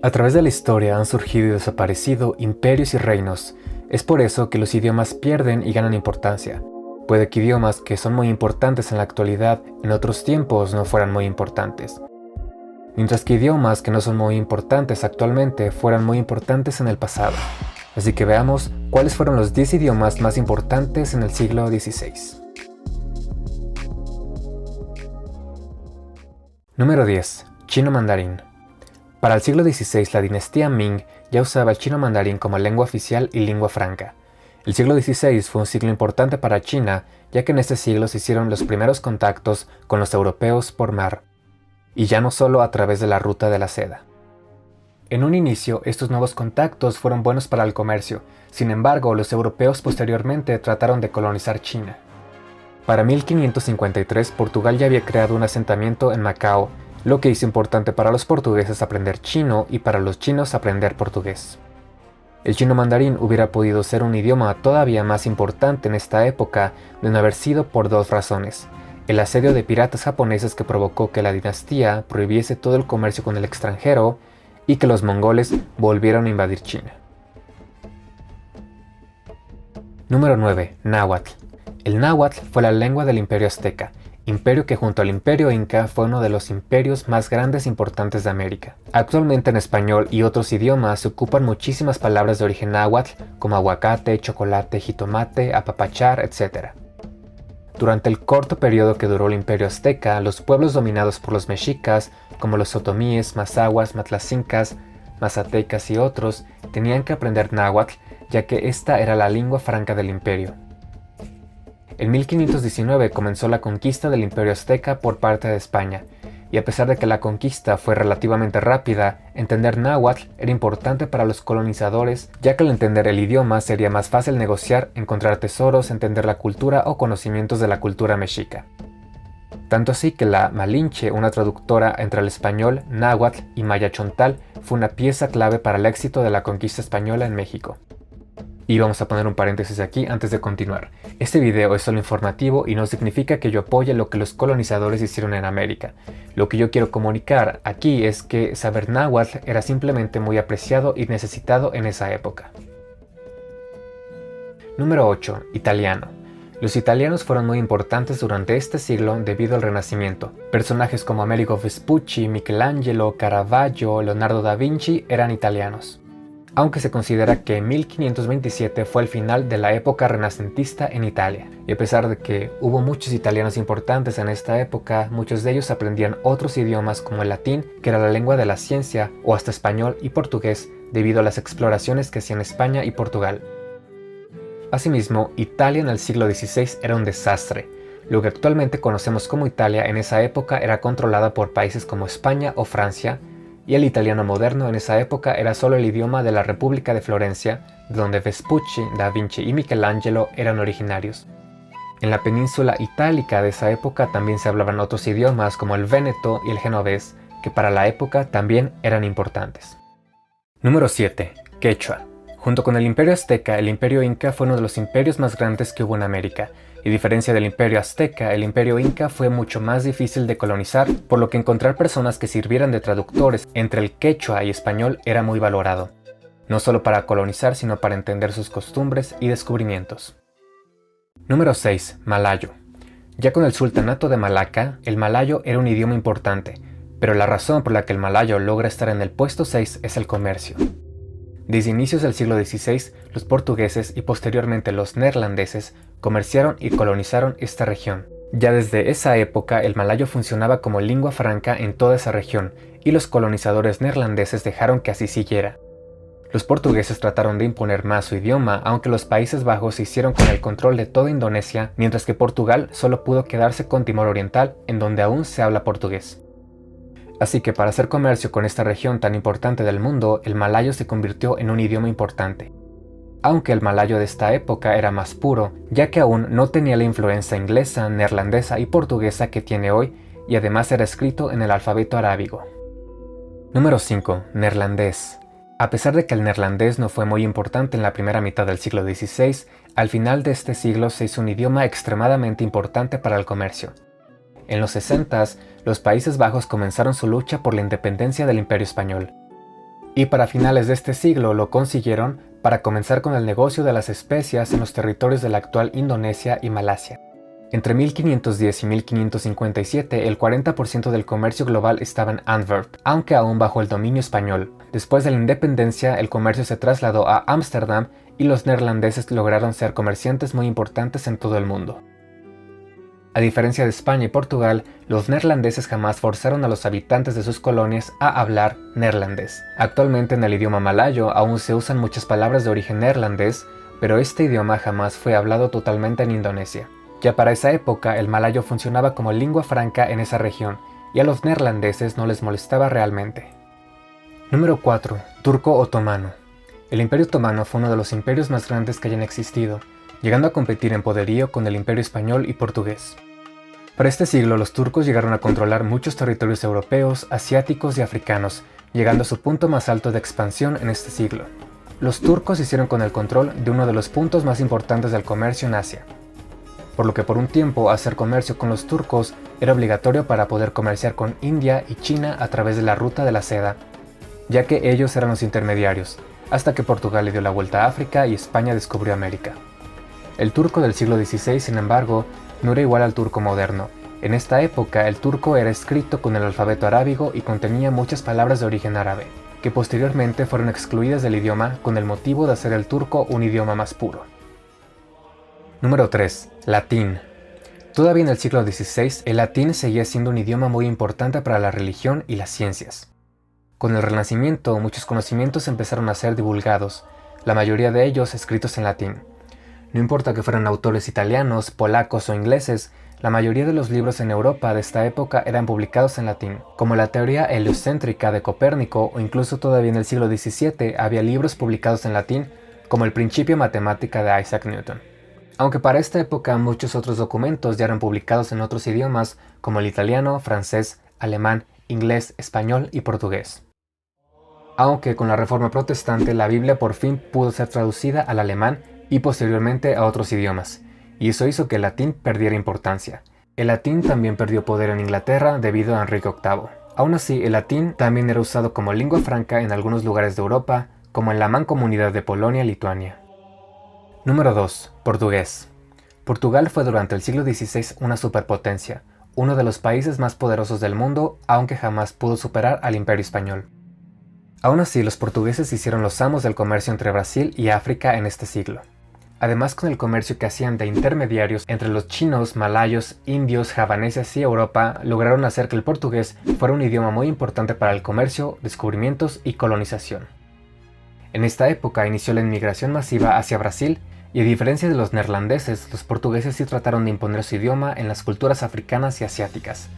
A través de la historia han surgido y desaparecido imperios y reinos. Es por eso que los idiomas pierden y ganan importancia. Puede que idiomas que son muy importantes en la actualidad en otros tiempos no fueran muy importantes. Mientras que idiomas que no son muy importantes actualmente fueran muy importantes en el pasado. Así que veamos cuáles fueron los 10 idiomas más importantes en el siglo XVI. Número 10. Chino mandarín. Para el siglo XVI, la dinastía Ming ya usaba el chino mandarín como lengua oficial y lengua franca. El siglo XVI fue un siglo importante para China, ya que en este siglo se hicieron los primeros contactos con los europeos por mar, y ya no solo a través de la ruta de la seda. En un inicio, estos nuevos contactos fueron buenos para el comercio, sin embargo, los europeos posteriormente trataron de colonizar China. Para 1553, Portugal ya había creado un asentamiento en Macao, lo que hizo importante para los portugueses aprender chino y para los chinos aprender portugués. El chino mandarín hubiera podido ser un idioma todavía más importante en esta época de no haber sido por dos razones: el asedio de piratas japoneses que provocó que la dinastía prohibiese todo el comercio con el extranjero y que los mongoles volvieron a invadir China. Número 9. Náhuatl. El náhuatl fue la lengua del Imperio Azteca, imperio que junto al Imperio Inca fue uno de los imperios más grandes e importantes de América. Actualmente en español y otros idiomas se ocupan muchísimas palabras de origen náhuatl como aguacate, chocolate, jitomate, apapachar, etc. Durante el corto periodo que duró el Imperio Azteca, los pueblos dominados por los mexicas, como los otomíes, mazahuas, matlacincas, mazatecas y otros, tenían que aprender náhuatl, ya que esta era la lengua franca del imperio. En 1519 comenzó la conquista del Imperio Azteca por parte de España, y a pesar de que la conquista fue relativamente rápida, entender náhuatl era importante para los colonizadores, ya que al entender el idioma sería más fácil negociar, encontrar tesoros, entender la cultura o conocimientos de la cultura mexica. Tanto así que la Malinche, una traductora entre el español, náhuatl y maya chontal, fue una pieza clave para el éxito de la conquista española en México. Y vamos a poner un paréntesis aquí antes de continuar. Este video es solo informativo y no significa que yo apoye lo que los colonizadores hicieron en América. Lo que yo quiero comunicar aquí es que saber náhuatl era simplemente muy apreciado y necesitado en esa época. Número 8. Italiano. Los italianos fueron muy importantes durante este siglo debido al Renacimiento. Personajes como Amerigo Vespucci, Michelangelo, Caravaggio, Leonardo da Vinci eran italianos. Aunque se considera que 1527 fue el final de la época renacentista en Italia, y a pesar de que hubo muchos italianos importantes en esta época, muchos de ellos aprendían otros idiomas como el latín, que era la lengua de la ciencia, o hasta español y portugués, debido a las exploraciones que hacían España y Portugal. Asimismo, Italia en el siglo XVI era un desastre. Lo que actualmente conocemos como Italia en esa época era controlada por países como España o Francia, y el italiano moderno en esa época era solo el idioma de la República de Florencia, de donde Vespucci, Da Vinci y Michelangelo eran originarios. En la península itálica de esa época también se hablaban otros idiomas como el véneto y el genovés, que para la época también eran importantes. Número 7. Quechua. Junto con el Imperio Azteca, el Imperio Inca fue uno de los imperios más grandes que hubo en América, y a diferencia del Imperio Azteca, el Imperio Inca fue mucho más difícil de colonizar, por lo que encontrar personas que sirvieran de traductores entre el quechua y español era muy valorado, no solo para colonizar, sino para entender sus costumbres y descubrimientos. Número 6. Malayo. Ya con el sultanato de Malaca, el malayo era un idioma importante, pero la razón por la que el malayo logra estar en el puesto 6 es el comercio. Desde inicios del siglo XVI, los portugueses y posteriormente los neerlandeses comerciaron y colonizaron esta región. Ya desde esa época el malayo funcionaba como lengua franca en toda esa región, y los colonizadores neerlandeses dejaron que así siguiera. Los portugueses trataron de imponer más su idioma, aunque los Países Bajos se hicieron con el control de toda Indonesia, mientras que Portugal solo pudo quedarse con Timor Oriental, en donde aún se habla portugués. Así que para hacer comercio con esta región tan importante del mundo, el malayo se convirtió en un idioma importante. Aunque el malayo de esta época era más puro, ya que aún no tenía la influencia inglesa, neerlandesa y portuguesa que tiene hoy, y además era escrito en el alfabeto arábigo. Número 5. Neerlandés. A pesar de que el neerlandés no fue muy importante en la primera mitad del siglo XVI, al final de este siglo se hizo un idioma extremadamente importante para el comercio. En los 60s, los Países Bajos comenzaron su lucha por la independencia del Imperio Español. y para finales de este siglo lo consiguieron para comenzar con el negocio de las especias en los territorios de la actual Indonesia y Malasia. Entre 1510 y 1557, el 40% del comercio global estaba en Antwerp, aunque aún bajo el dominio español. Después de la independencia, el comercio se trasladó a Ámsterdam y los neerlandeses lograron ser comerciantes muy importantes en todo el mundo. A diferencia de España y Portugal, los neerlandeses jamás forzaron a los habitantes de sus colonias a hablar neerlandés. Actualmente en el idioma malayo aún se usan muchas palabras de origen neerlandés, pero este idioma jamás fue hablado totalmente en Indonesia. Ya para esa época el malayo funcionaba como lengua franca en esa región, y a los neerlandeses no les molestaba realmente. Número 4. Turco otomano. El Imperio Otomano fue uno de los imperios más grandes que hayan existido, llegando a competir en poderío con el Imperio Español y Portugués. Para este siglo los turcos llegaron a controlar muchos territorios europeos, asiáticos y africanos, llegando a su punto más alto de expansión en este siglo. Los turcos hicieron con el control de uno de los puntos más importantes del comercio en Asia, por lo que por un tiempo hacer comercio con los turcos era obligatorio para poder comerciar con India y China a través de la ruta de la seda, ya que ellos eran los intermediarios, hasta que Portugal le dio la vuelta a África y España descubrió América. El turco del siglo XVI, sin embargo, no era igual al turco moderno. En esta época el turco era escrito con el alfabeto arábigo y contenía muchas palabras de origen árabe, que posteriormente fueron excluidas del idioma con el motivo de hacer el turco un idioma más puro. Número 3. Latín. Todavía en el siglo XVI, el latín seguía siendo un idioma muy importante para la religión y las ciencias. Con el Renacimiento, muchos conocimientos empezaron a ser divulgados, la mayoría de ellos escritos en latín. No importa que fueran autores italianos, polacos o ingleses, la mayoría de los libros en Europa de esta época eran publicados en latín, como la teoría heliocéntrica de Copérnico, o incluso todavía en el siglo XVII había libros publicados en latín, como el Principio Matemática de Isaac Newton. Aunque para esta época muchos otros documentos ya eran publicados en otros idiomas, como el italiano, francés, alemán, inglés, español y portugués. Aunque con la Reforma Protestante la Biblia por fin pudo ser traducida al alemán y posteriormente a otros idiomas, y eso hizo que el latín perdiera importancia. El latín también perdió poder en Inglaterra debido a Enrique VIII. Aún así, el latín también era usado como lengua franca en algunos lugares de Europa, como en la Mancomunidad de Polonia y Lituania. Número 2. Portugués. Portugal fue durante el siglo XVI una superpotencia, uno de los países más poderosos del mundo, aunque jamás pudo superar al Imperio Español. Aún así, los portugueses hicieron los amos del comercio entre Brasil y África en este siglo. Además, con el comercio que hacían de intermediarios entre los chinos, malayos, indios, javaneses y Europa, lograron hacer que el portugués fuera un idioma muy importante para el comercio, descubrimientos y colonización. En esta época inició la inmigración masiva hacia Brasil, y a diferencia de los neerlandeses, los portugueses sí trataron de imponer su idioma en las culturas africanas y asiáticas,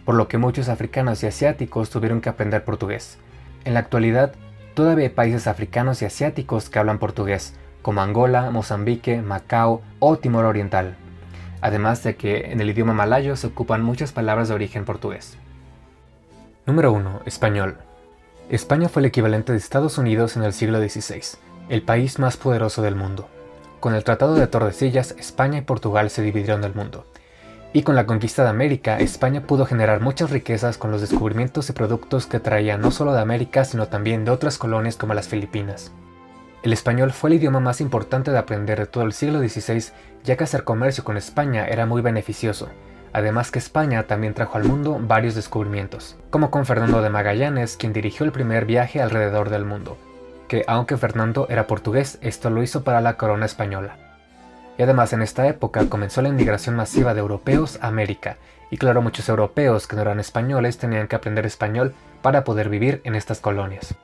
por lo que muchos africanos y asiáticos tuvieron que aprender portugués. En la actualidad, todavía hay países africanos y asiáticos que hablan portugués, como Angola, Mozambique, Macao o Timor Oriental, además de que en el idioma malayo se ocupan muchas palabras de origen portugués. Número 1. Español. España fue el equivalente de Estados Unidos en el siglo XVI, el país más poderoso del mundo. Con el Tratado de Tordesillas, España y Portugal se dividieron el mundo. Y con la conquista de América, España pudo generar muchas riquezas con los descubrimientos y productos que traían no solo de América, sino también de otras colonias como las Filipinas. El español fue el idioma más importante de aprender de todo el siglo XVI, ya que hacer comercio con España era muy beneficioso. Además que España también trajo al mundo varios descubrimientos, como con Fernando de Magallanes, quien dirigió el primer viaje alrededor del mundo, que aunque Fernando era portugués, esto lo hizo para la corona española. Y además en esta época comenzó la inmigración masiva de europeos a América, y claro, muchos europeos que no eran españoles tenían que aprender español para poder vivir en estas colonias.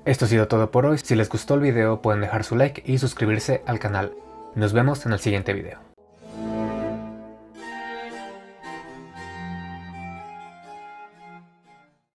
Esto ha sido todo por hoy. Si les gustó el video pueden dejar su like y suscribirse al canal. Nos vemos en el siguiente video.